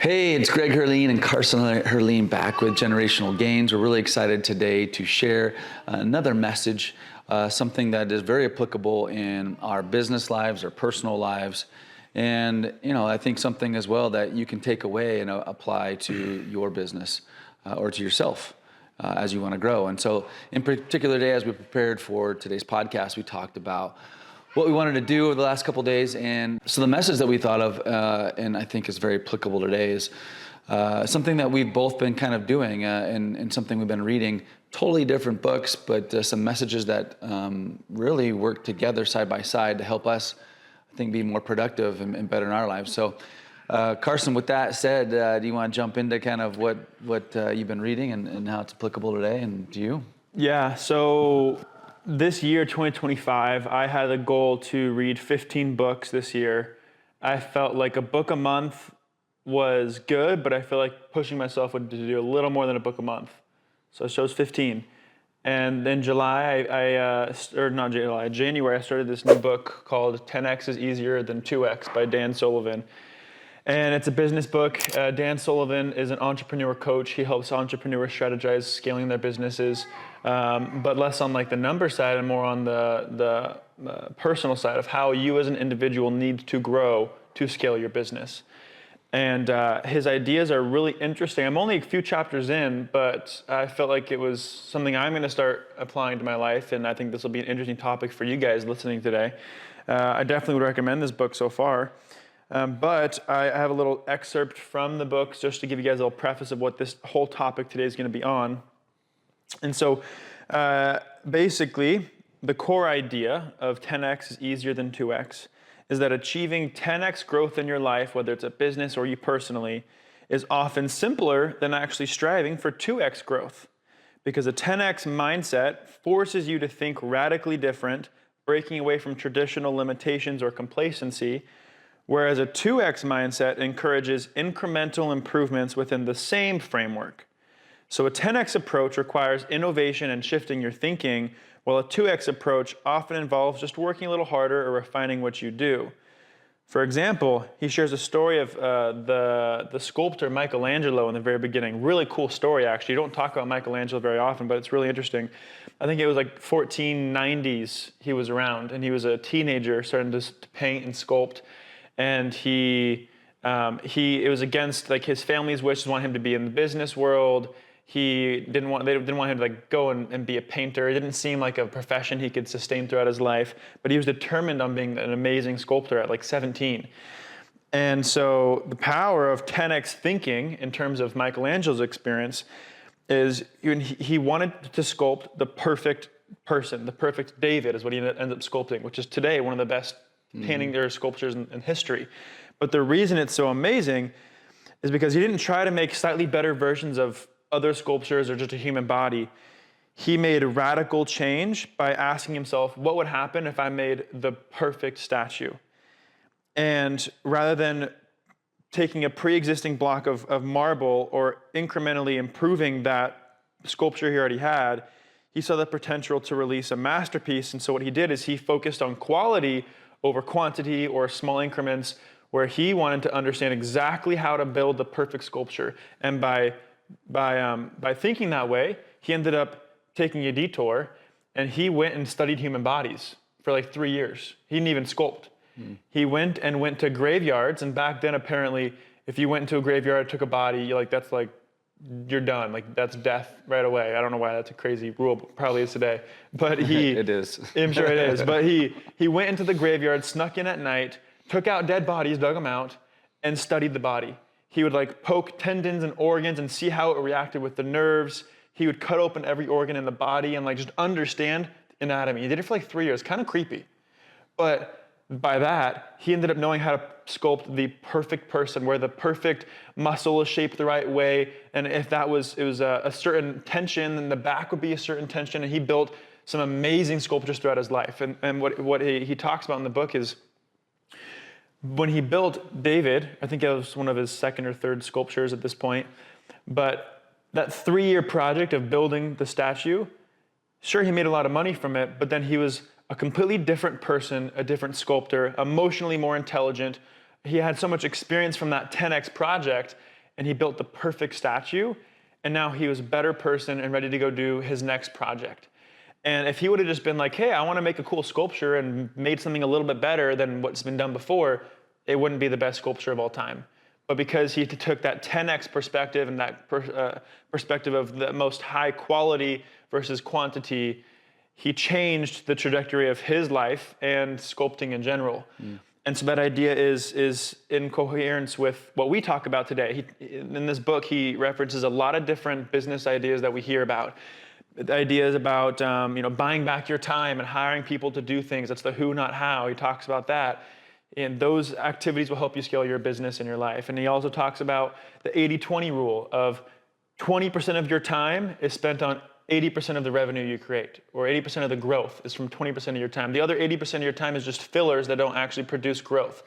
Hey, it's Greg Herlean and Carson Herlean back with Generational Gains. We're really excited today to share another message, something that is very applicable in our business lives, our personal lives, and I think something as well that you can take away and apply to your business or to yourself as you want to grow. And so, in particular today, as we prepared for today's podcast, we talked about what we wanted to do over the last couple of days. And so the message that we thought of, and I think is very applicable today, is something that we've both been kind of doing and something we've been reading, totally different books, but some messages that really work together side by side to help us, I think, be more productive and better in our lives. So Carson, with that said, do you want to jump into kind of what you've been reading and how it's applicable today and to you? Yeah, so this year, 2025, I had a goal to read 15 books this year. I felt like a book a month was good, but I feel like pushing myself would do a little more than a book a month. So I chose 15. And then January, I started this new book called 10X is Easier Than 2X by Dan Sullivan. And it's a business book. Dan Sullivan is an entrepreneur coach. He helps entrepreneurs strategize scaling their businesses, but less on like the number side and more on the personal side of how you as an individual need to grow to scale your business. And his ideas are really interesting. I'm only a few chapters in, but I felt like it was something I'm going to start applying to my life, and I think this will be an interesting topic for you guys listening today. I definitely would recommend this book so far. But I have a little excerpt from the book just to give you guys a little preface of what this whole topic today is going to be on. And so basically, the core idea of 10x is easier than 2x is that achieving 10x growth in your life, whether it's a business or you personally, is often simpler than actually striving for 2x growth. Because a 10x mindset forces you to think radically different, breaking away from traditional limitations or complacency, whereas a 2x mindset encourages incremental improvements within the same framework. So a 10x approach requires innovation and shifting your thinking, while a 2x approach often involves just working a little harder or refining what you do. For example, he shares a story of the sculptor Michelangelo in the very beginning. Really cool story, actually. You don't talk about Michelangelo very often, but it's really interesting. I think it was like 1490s he was around, and he was a teenager starting to paint and sculpt. And it was against like his family's wishes, wanted him to be in the business world. They didn't want him to like go and be a painter. It didn't seem like a profession he could sustain throughout his life, but he was determined on being an amazing sculptor at like 17. And so the power of 10x thinking in terms of Michelangelo's experience is he wanted to sculpt the perfect person, the perfect David is what he ended up sculpting, which is today one of the best painting or sculptures in history. But the reason it's so amazing is because he didn't try to make slightly better versions of other sculptures or just a human body. He made a radical change by asking himself, what would happen if I made the perfect statue? And rather than taking a pre-existing block of marble or incrementally improving that sculpture he already had, he saw the potential to release a masterpiece. And so what he did is he focused on quality over quantity or small increments, where he wanted to understand exactly how to build the perfect sculpture. And by thinking that way, he ended up taking a detour, and he went and studied human bodies for like 3 years. He didn't even sculpt. He went to graveyards, and back then apparently, if you went into a graveyard, took a body, you're done. Like that's death right away. I don't know why that's a crazy rule, but probably is today. But It is. I'm sure it is. But he went into the graveyard, snuck in at night, took out dead bodies, dug them out, and studied the body. He would like poke tendons and organs and see how it reacted with the nerves. He would cut open every organ in the body and like just understand anatomy. He did it for like 3 years, kind of creepy. But by that, he ended up knowing how to sculpt the perfect person, where the perfect muscle is shaped the right way, and if it was a certain tension, then the back would be a certain tension, and he built some amazing sculptures throughout his life. And what he talks about in the book is when he built David, I think it was one of his second or third sculptures at this point, but that 3-year project of building the statue, sure, he made a lot of money from it, but then he was a completely different person, a different sculptor, emotionally more intelligent. He had so much experience from that 10X project, and he built the perfect statue, and now he was a better person and ready to go do his next project. And if he would have just been like, hey, I want to make a cool sculpture and made something a little bit better than what's been done before, it wouldn't be the best sculpture of all time. But because he took that 10x perspective and that perspective of the most high quality versus quantity, he changed the trajectory of his life and sculpting in general. And so that idea is in coherence with what we talk about today. In this book, he references a lot of different business ideas that we hear about. The ideas about buying back your time and hiring people to do things. That's the who, not how. He talks about that. And those activities will help you scale your business and your life. And he also talks about the 80-20 rule of 20% of your time is spent on 80% of the revenue you create, or 80% of the growth is from 20% of your time. The other 80% of your time is just fillers that don't actually produce growth.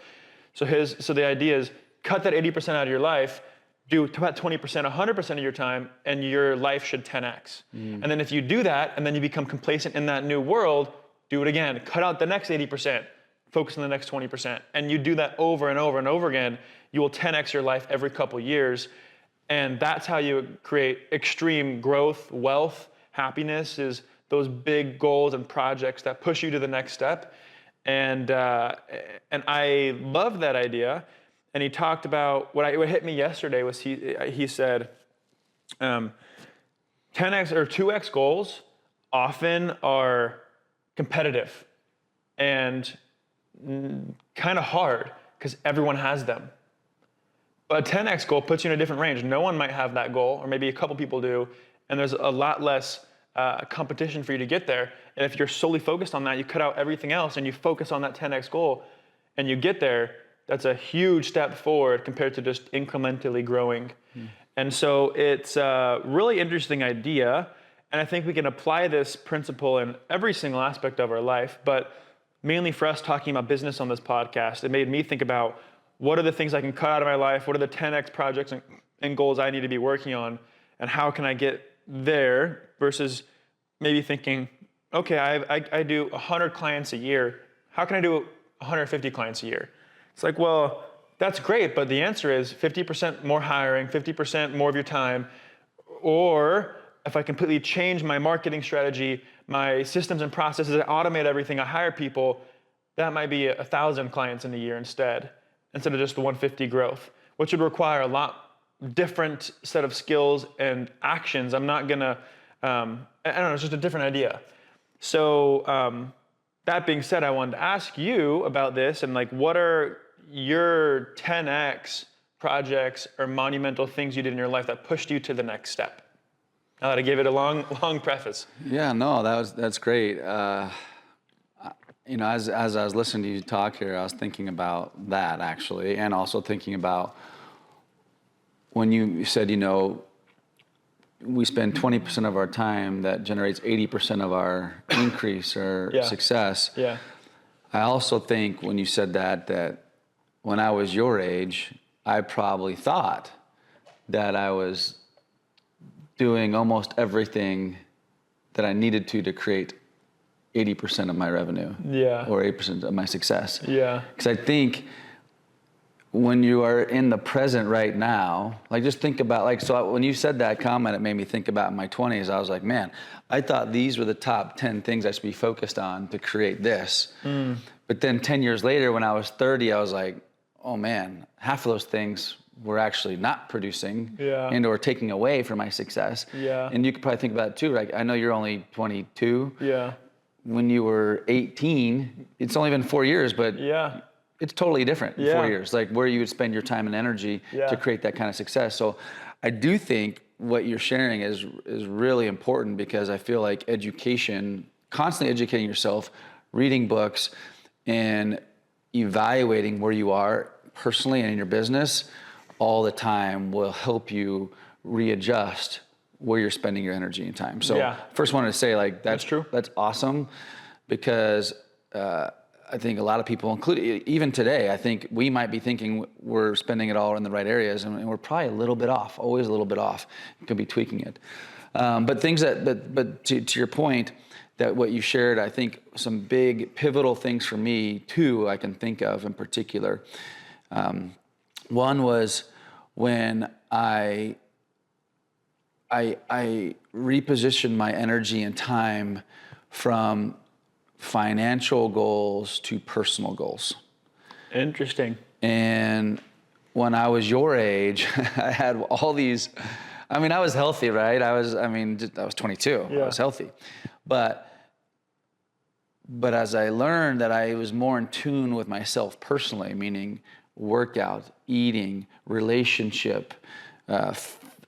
So the idea is cut that 80% out of your life, do about 20%, 100% of your time, and your life should 10x. And then if you do that, and then you become complacent in that new world, do it again. Cut out the next 80%, focus on the next 20%. And you do that over and over and over again, you will 10x your life every couple years. And that's how you create extreme growth, wealth, happiness, is those big goals and projects that push you to the next step. And I love that idea. And he talked about, what hit me yesterday was he said 10x or 2x goals often are competitive and kind of hard because everyone has them. But a 10x goal puts you in a different range. No one might have that goal, or maybe a couple people do, and there's a lot less competition for you to get there. And if you're solely focused on that, you cut out everything else and you focus on that 10x goal and you get there, that's a huge step forward compared to just incrementally growing. And so it's a really interesting idea, and I think we can apply this principle in every single aspect of our life, but mainly for us talking about business on this podcast, it made me think about what are the things I can cut out of my life, what are the 10x projects and goals I need to be working on, and how can I get there, versus maybe thinking, okay, I do 100 clients a year, how can I do 150 clients a year? It's like, well, that's great, but the answer is 50% more hiring, 50% more of your time, or if I completely change my marketing strategy, my systems and processes, I automate everything, I hire people, that might be 1,000 clients in a year instead of just the 150 growth, which would require a lot different set of skills and actions. I'm not gonna, I don't know, it's just a different idea. So that being said, I wanted to ask you about this and what are your 10x projects or monumental things you did in your life that pushed you to the next step? Now that I gave it a long preface. Yeah, no, that's great. As I was listening to you talk here, I was thinking about that actually, and also thinking about when you said, we spend 20% of our time that generates 80% of our increase or success. Yeah. I also think when you said that when I was your age, I probably thought that I was doing almost everything that I needed to create 80% of my revenue. Yeah. Or 80% of my success. Yeah. Because I think when you are in the present right now, just think about, so when you said that comment, it made me think about my 20s. I was like, man, I thought these were the top 10 things I should be focused on to create this. But then 10 years later, when I was 30, I was like, oh man, half of those things were actually not producing and or taking away from my success. Yeah. And you could probably think about it too. I know you're only 22. Yeah. When you were 18, it's only been 4 years, but it's totally different in 4 years, where you would spend your time and energy to create that kind of success. So I do think what you're sharing is really important, because I feel like education, constantly educating yourself, reading books, and evaluating where you are personally and in your business all the time will help you readjust where you're spending your energy and time. So first wanted to say that's true. That's awesome, because I think a lot of people, including even today, I think we might be thinking we're spending it all in the right areas, and we're probably a little bit off, always a little bit off. You could be tweaking it. But to your point, that what you shared, I think some big pivotal things for me too, I can think of in particular. One was when I repositioned my energy and time from financial goals to personal goals. Interesting. And when I was your age, I had all these, I mean, I was healthy, right? I was 22, Yeah. I was healthy. But as I learned that I was more in tune with myself personally, meaning workout, eating, relationship,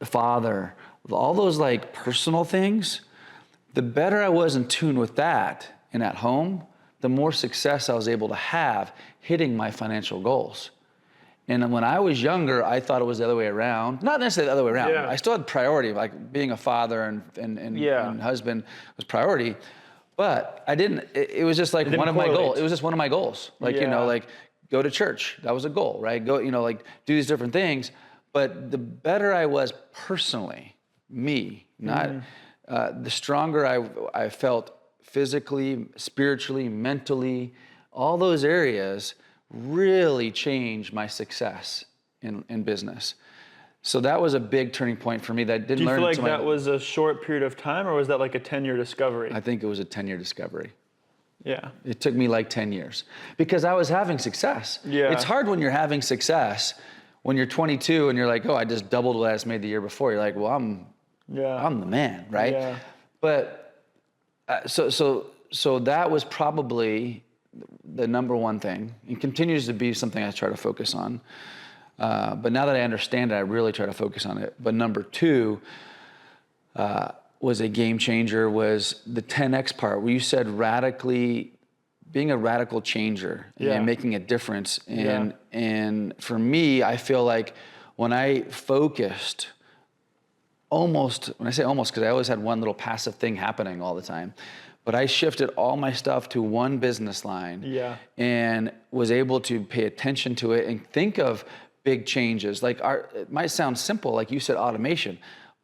father, all those like personal things, the better I was in tune with that and at home, the more success I was able to have hitting my financial goals. And when I was younger, I thought it was the other way around. Not necessarily the other way around. Yeah. I still had priority, like being a father and husband was priority. But I didn't, it was just like one of my goals. It was just one of my goals. Like, you know, like go to church. That was a goal, right? Go, you know, like do these different things. But the better I was personally, me, not, the stronger I felt physically, spiritually, mentally, all those areas really changed my success in business. So that was a big turning point for me that I didn't learn. Do you feel like that was a short period of time, or was that like a 10-year discovery? I think it was a 10-year discovery. Yeah. It took me like 10 years because I was having success. Yeah. It's hard when you're having success, when you're 22 and you're like, oh, I just doubled what I just made the year before. You're like, well, I'm the man, right? Yeah. But so that was probably the number one thing, and continues to be something I try to focus on. But now that I understand it, I really try to focus on it. But number two was a game changer, was the 10X part, where you said being a radical changer and making a difference. And for me, I feel like when I focused when I say almost, because I always had one little passive thing happening all the time, but I shifted all my stuff to one business line and was able to pay attention to it and think of big changes. Like it might sound simple, like you said, automation.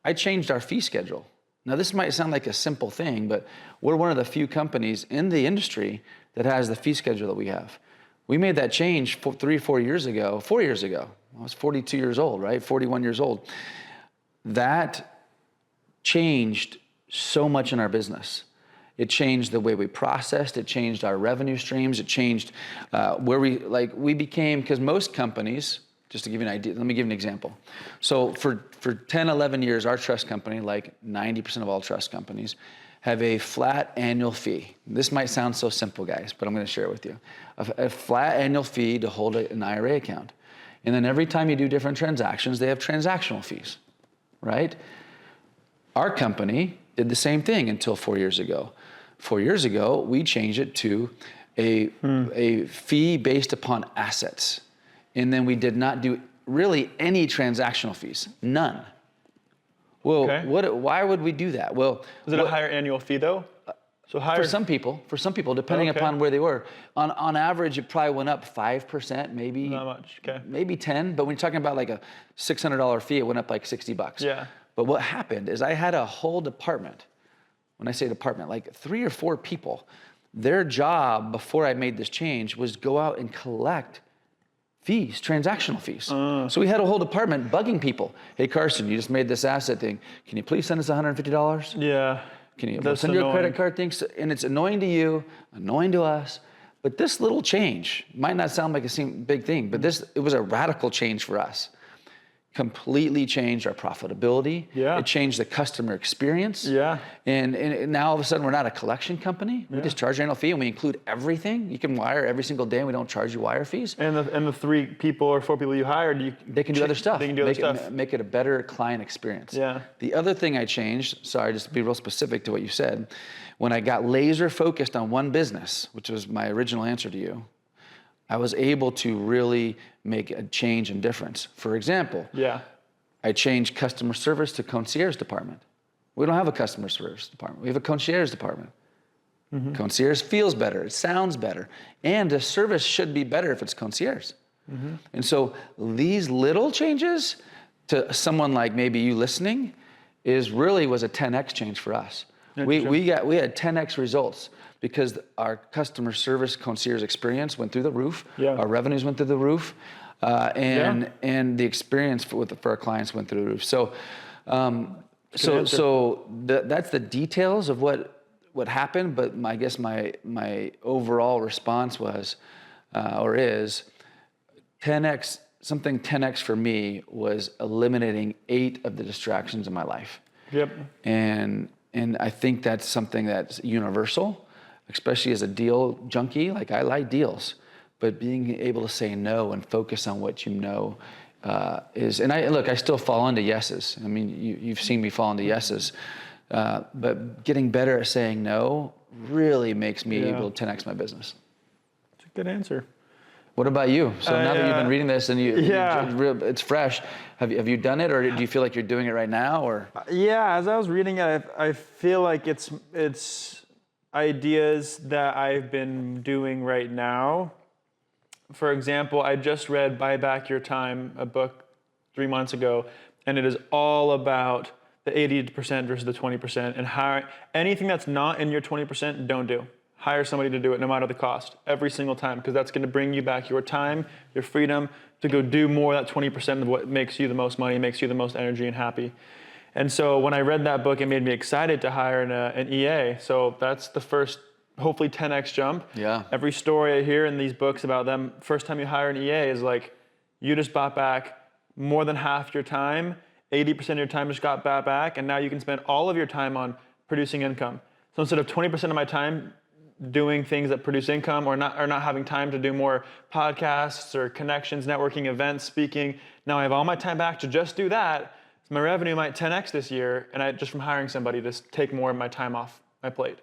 I changed our fee schedule. Now this might sound like a simple thing, but we're one of the few companies in the industry that has the fee schedule that we have. We made that change 4 years ago. I was 42 years old, right? 41 years old. That changed so much in our business. It changed the way we processed. It changed our revenue streams. It changed where we became, because most companies, just to give you an idea, let me give you an example. So for 10, 11 years, our trust company, like 90% of all trust companies, have a flat annual fee. This might sound so simple, guys, but I'm going to share it with you. A flat annual fee to hold an IRA account. And then every time you do different transactions, they have transactional fees, right? Our company did the same thing until 4 years ago. 4 years ago, we changed it to a fee based upon assets. And then we did not do really any transactional fees, none. Well, why would we do that? Well, was it a higher annual fee though? So higher for some people, depending upon where they were. On average, it probably went up 5%, maybe. Not much, okay. Maybe 10, but when you're talking about like a $600 fee, it went up like $60. Yeah. But what happened is I had a whole department. When I say department, like 3 or 4 people, their job before I made this change was go out and collect fees, transactional fees. So we had a whole department bugging people. Hey, Carson, you just made this asset thing. Can you please send us $150? Yeah. Can you send your credit card thing? And it's annoying to you, annoying to us. But this little change might not sound like a big thing, but it was a radical change for us. Completely changed our profitability. Yeah. It changed the customer experience. Yeah. And now all of a sudden we're not a collection company. We just charge an annual fee and we include everything. You can wire every single day and we don't charge you wire fees. And the 3 people or 4 people you hired, they can do other stuff. They can do other stuff. Make it a better client experience. Yeah. The other thing I changed, sorry, just to be real specific to what you said, when I got laser focused on one business, which was my original answer to you, I was able to really make a change and difference. For example, I changed customer service to concierge department. We don't have a customer service department. We have a concierge department. Concierge feels better. It sounds better. And the service should be better if it's concierge. And so these little changes to someone like maybe you listening was a 10X change for us. We had 10X results because our customer service concierge experience went through the roof. Our revenues went through the roof. and the experience for our clients went through the roof. So, that's the details of what happened. But I guess my overall response was, or is, 10x. Something 10x for me was eliminating 8 of the distractions in my life. Yep. And I think that's something that's universal, especially as a deal junkie. Like, I like deals, but being able to say no and focus on what you know is, and I still fall into yeses. I mean, you've seen me fall into yeses, but getting better at saying no really makes me able to 10x my business. That's a good answer. What about you? So now that you've been reading this and it's fresh, have you done it, or do you feel like you're doing it right now? Or as I was reading it, I feel like it's ideas that I've been doing right now. For example, I just read Buy Back Your Time, a book 3 months ago, and it is all about the 80% versus the 20%, and how anything that's not in your 20%, don't do. Hire somebody to do it no matter the cost, every single time, because that's going to bring you back your time, your freedom to go do more of that 20% of what makes you the most money, makes you the most energy and happy. And so when I read that book, it made me excited to hire an EA. So that's the first, hopefully 10x jump. Yeah. Every story I hear in these books about them, first time you hire an EA is like, you just bought back more than half your time, 80% of your time just got back, and now you can spend all of your time on producing income. So instead of 20% of my time doing things that produce income, or not having time to do more podcasts or connections, networking, events, speaking, now I have all my time back to just do that. So my revenue might 10x this year, and just from hiring somebody to take more of my time off my plate.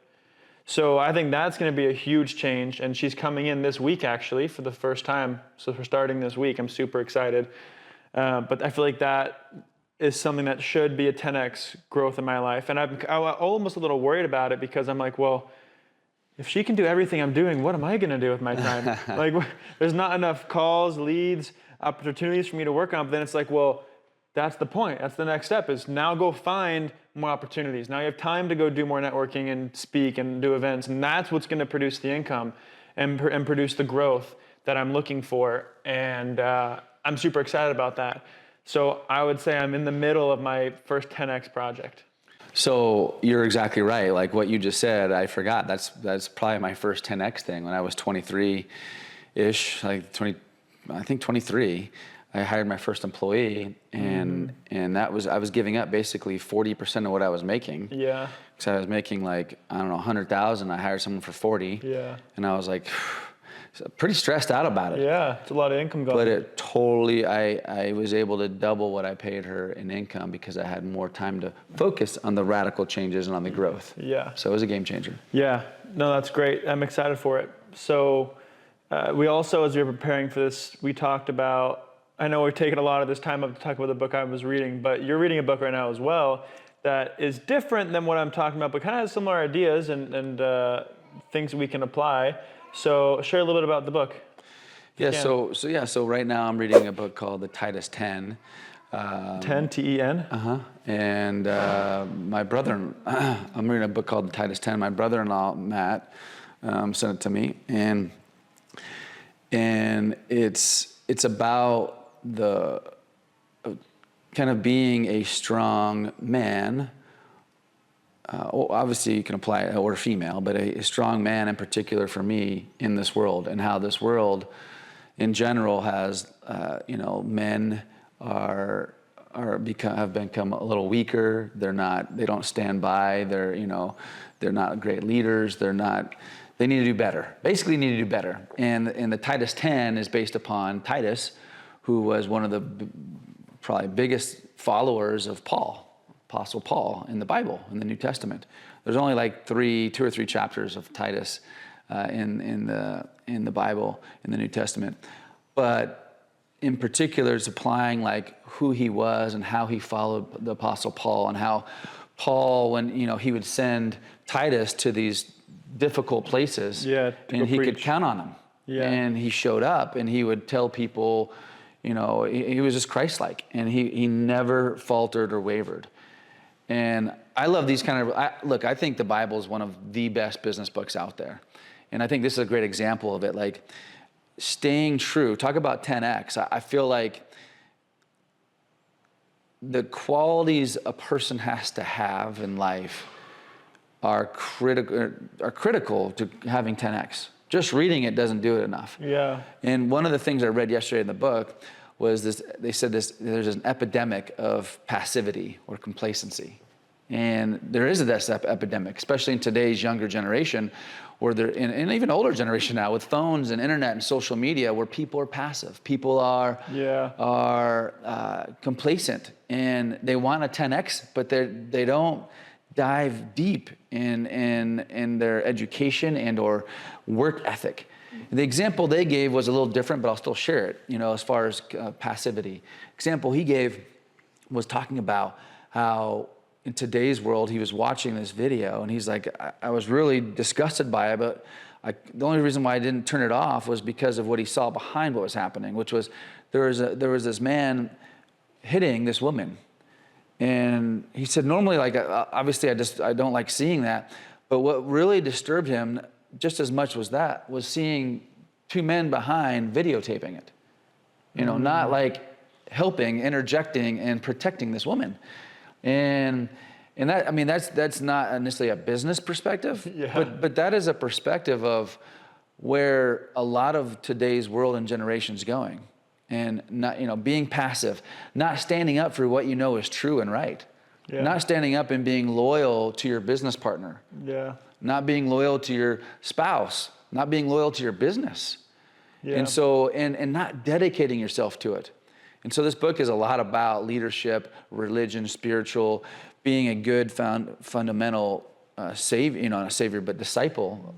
So I think that's going to be a huge change, and she's coming in this week actually for the first time. So we're starting this week. I'm super excited. But I feel like that is something that should be a 10x growth in my life. And I'm almost a little worried about it, because I'm like, well, if she can do everything I'm doing, what am I going to do with my time? Like, there's not enough calls, leads, opportunities for me to work on. But then it's like, well, that's the point. That's the next step, is now go find more opportunities. Now you have time to go do more networking and speak and do events. And that's what's going to produce the income and produce the growth that I'm looking for. And I'm super excited about that. So I would say I'm in the middle of my first 10x project. So you're exactly right. Like what you just said, I forgot. That's probably my first 10x thing. When I was 23-ish, I think 23, I hired my first employee, and that was, I was giving up basically 40% of what I was making. Yeah. So I was making like, I don't know, 100,000. I hired someone for 40. Yeah. And I was like, pretty stressed out about it. Yeah, it's a lot of income going. But it totally, I was able to double what I paid her in income, because I had more time to focus on the radical changes and on the growth. Yeah. So it was a game changer. Yeah, no, that's great. I'm excited for it. So we also, as we were preparing for this, we talked about, I know we've taken a lot of this time up to talk about the book I was reading, but you're reading a book right now as well that is different than what I'm talking about, but kind of has similar ideas and things we can apply. So share a little bit about the book. Yeah, so right now I'm reading a book called the Titus 10. 10, T-E-N? And my brother, I'm reading a book called the Titus 10. My brother-in-law, Matt, sent it to me. And it's about the kind of being a strong man. Obviously you can apply it, or female, but a strong man in particular for me in this world, and how this world in general has, men have become a little weaker. They don't stand by. They're not great leaders. They need to do better. Basically need to do better. And the Titus 10 is based upon Titus, who was one of the probably biggest followers of Apostle Paul in the Bible, in the New Testament. There's only like 2 or 3 chapters of Titus in the Bible, in the New Testament. But in particular, it's applying like who he was and how he followed the Apostle Paul, and how Paul, when he would send Titus to these difficult places, and he could count on him. Yeah. And he showed up, and he would tell people, he was just Christ-like, and he never faltered or wavered. And I love these kind of, I think the Bible is one of the best business books out there. And I think this is a great example of it. Like, staying true. Talk about 10x. I feel like the qualities a person has to have in life are critical to having 10x. Just reading it doesn't do it enough. Yeah. And one of the things I read yesterday in the book was this. They said there's an epidemic of passivity or complacency. And there is this epidemic, especially in today's younger generation, where and even older generation now with phones and internet and social media, where people are passive. People are complacent, and they want a 10x, but they don't dive deep in their education and or work ethic. The example they gave was a little different, but I'll still share it. As far as passivity, example he gave was talking about how in today's world, he was watching this video and he's like, I was really disgusted by it, but the only reason why I didn't turn it off was because of what he saw behind what was happening, which was there was this man hitting this woman. And he said, normally, like, obviously I don't like seeing that, but what really disturbed him just as much was seeing two men behind videotaping it, not like helping, interjecting and protecting this woman. And that, I mean, that's not necessarily a business perspective, but that is a perspective of where a lot of today's world and generation's going, and not, being passive, not standing up for what is true and right, not standing up and being loyal to your business partner, not being loyal to your spouse, not being loyal to your business, and so and not dedicating yourself to it. And so this book is a lot about leadership, religion, spiritual, being a good fundamental savior, not a savior, but disciple.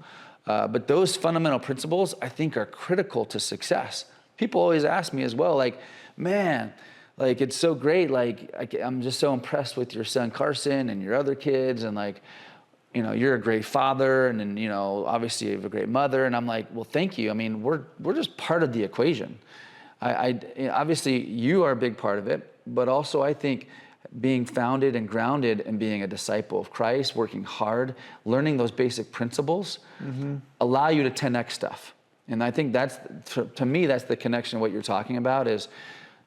But those fundamental principles, I think, are critical to success. People always ask me as well, like, man, like, it's so great. Like, I'm just so impressed with your son, Carson, and your other kids. And like, you're a great father. And then, obviously you have a great mother. And I'm like, well, thank you. I mean, we're just part of the equation. I obviously you are a big part of it, but also I think being founded and grounded and being a disciple of Christ, working hard, learning those basic principles, allow you to 10x stuff. And I think to me, that's the connection. What you're talking about is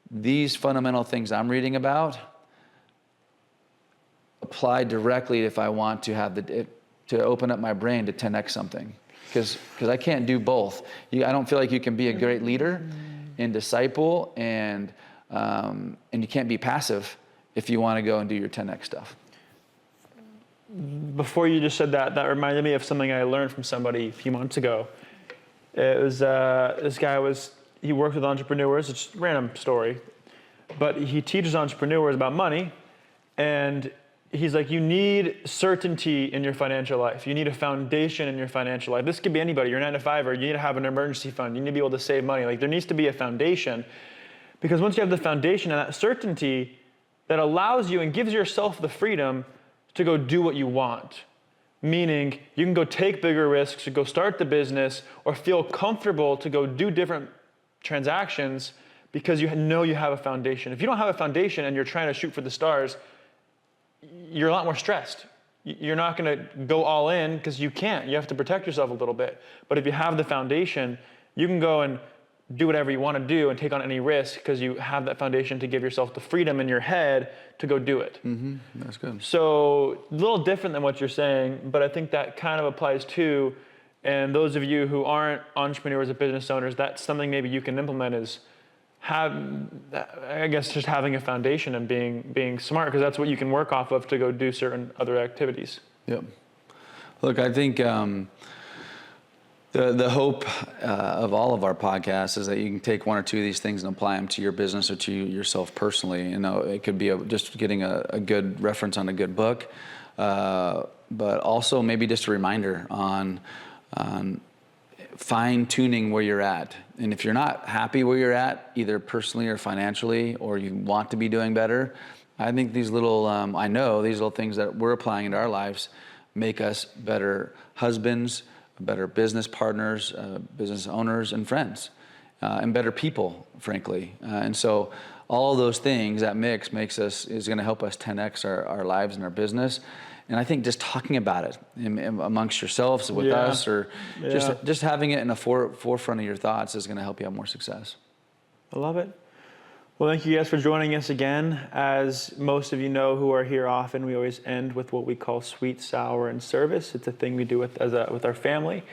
these fundamental things I'm reading about apply directly if I want to have to open up my brain to 10x something, because I can't do both. I don't feel like you can be a great leader and disciple, and you can't be passive if you want to go and do your 10x stuff. Before you just said that reminded me of something I learned from somebody a few months ago. It was this guy he worked with entrepreneurs. It's a random story, but he teaches entrepreneurs about money, and he's like, you need certainty in your financial life. You need a foundation in your financial life. This could be anybody. You're a 9-to-5er. You need to have an emergency fund. You need to be able to save money. Like, there needs to be a foundation, because once you have the foundation and that certainty, that allows you and gives yourself the freedom to go do what you want. Meaning, you can go take bigger risks, to go start the business, or feel comfortable to go do different transactions because you know you have a foundation. If you don't have a foundation and you're trying to shoot for the stars, you're a lot more stressed. You're not going to go all in because you can't. You have to protect yourself a little bit. But if you have the foundation, you can go and do whatever you want to do and take on any risk because you have that foundation to give yourself the freedom in your head to go do it. That's good. So a little different than what you're saying, but I think that kind of applies too. And those of you who aren't entrepreneurs or business owners, that's something maybe you can implement, is just having a foundation and being smart, because that's what you can work off of to go do certain other activities. Yep. Look, I think the hope of all of our podcasts is that you can take one or two of these things and apply them to your business or to yourself personally. It could be just getting a good reference on a good book, but also maybe just a reminder on fine-tuning where you're at. And if you're not happy where you're at, either personally or financially, or you want to be doing better, I think these little things that we're applying into our lives make us better husbands, better business partners, business owners and friends, and better people, frankly. And so all those things, that mix is going to help us 10x our lives and our business. And I think just talking about it amongst yourselves with us, or just having it in the forefront of your thoughts is going to help you have more success. I love it. Well, thank you guys for joining us again. As most of you know who are here often, we always end with what we call sweet, sour, and service. It's a thing we do with our family,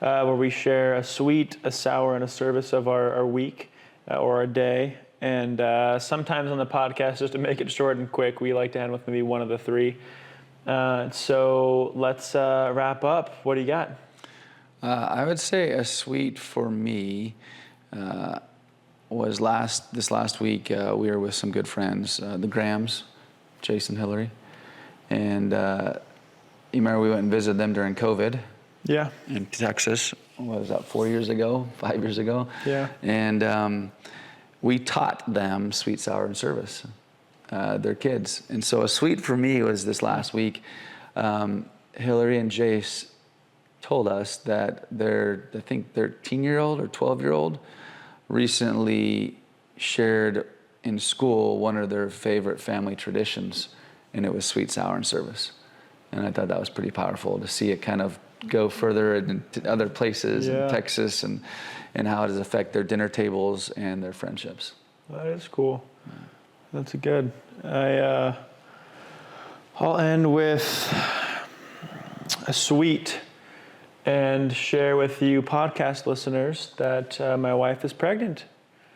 where we share a sweet, a sour, and a service of our week or our day. And sometimes on the podcast, just to make it short and quick, we like to end with maybe one of the three. So let's wrap up. What do you got? I would say a sweet for me was this last week. We were with some good friends, the Grahams, Jason, Hillary, and you remember we went and visited them during COVID. Yeah. In Texas. What was that? 5 years ago. Yeah. And we taught them sweet, sour, and service. Their kids. And so a sweet for me was this last week. Hillary and Jace told us that their 13-year-old or 12-year-old recently shared in school one of their favorite family traditions, and it was sweet, sour, and service. And I thought that was pretty powerful to see it kind of go further into other places in Texas, and how it does affect their dinner tables and their friendships. That is cool. That's good. I'll end with a sweet and share with you podcast listeners that my wife is pregnant.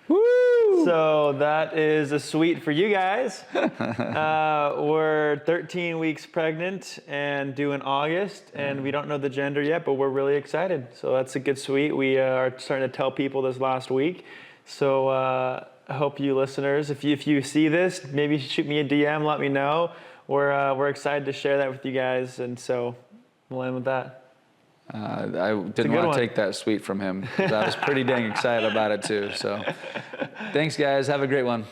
Woo! So that is a sweet for you guys. We're 13 weeks pregnant and due in August, and we don't know the gender yet, but we're really excited. So that's a good sweet. We are starting to tell people this last week. So I hope you listeners, if you see this, maybe shoot me a DM, let me know. We're excited to share that with you guys, and so we'll end with that. I didn't want to take that sweet from him, because I was pretty dang excited about it too. So thanks, guys. Have a great one.